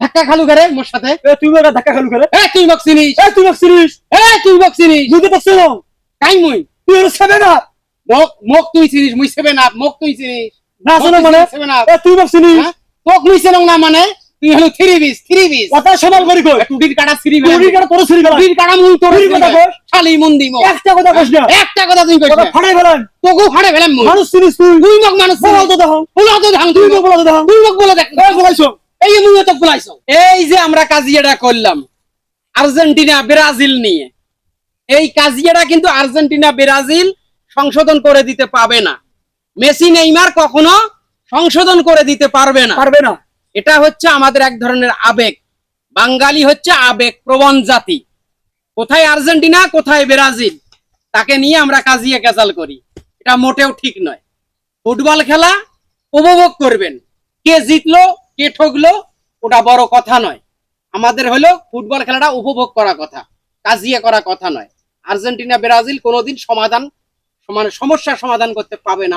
ধাক্কা খালু করে মোর সাথে তুই ধাক্কা খালু করে তুই মক চিনিস তুই মক চিনিস তুই মক চিনিস বুঝতে পারছো না কাই মুই তুই ওর সেবে না মক তুই চিনিস মুই সেবে না মক তুই চিনিস না শোনো মানে তুই মক চিনিস মক মুই চিনং না মানে তুই হলো থ্রি বিস কথা সমাল করি কই টুটির কাটা সিরি টুটির কাটা তোর সিরি গলা টুটির কাটা মুই তোর টুটির কথা কই শালি মন্দি মক একটা কথা কইস না একটা কথা তুই কইস কথা না ফাড়াই ফেলাম তোকে ফাড়ে ফেলাম মুই মানুষ চিনিস তুই মক মানুষ বলো তো দেখো বলো তো ধাং তুই মক বলো তো দেখো তুই মক বলে দেখ বলাইছো এই যে মুই তো বলাইছো এই যে আমরা কাজিয়াটা করলাম আর্জেন্টিনা ব্রাজিল নিয়ে এই কাজিয়াটা কিন্তু আর্জেন্টিনা ব্রাজিল সংশোধন করে দিতে পাবে না মেসি নেইমার কখনো সংশোধন করে দিতে পারবে না এটা হচ্ছে আমাদের এক ধরনের আবেগ বাঙালি হচ্ছে আবেগ প্রবণ জাতি কোথায় আর্জেন্টিনা কোথায় ব্রাজিল তাকে নিয়ে আমরা কাজিয়া কেচাল করি এটা মোটেও ঠিক নয় ফুটবল খেলা উপভোগ করবেন কে জিতলো কে ঠকলো ওটা বড় কথা নয় আমাদের হলো ফুটবল খেলাটা উপভোগ করা কথা কাজিয়া করা কথা নয় আর্জেন্টিনা ব্রাজিল কোনোদিন সমস্যার সমাধান করতে পাবে না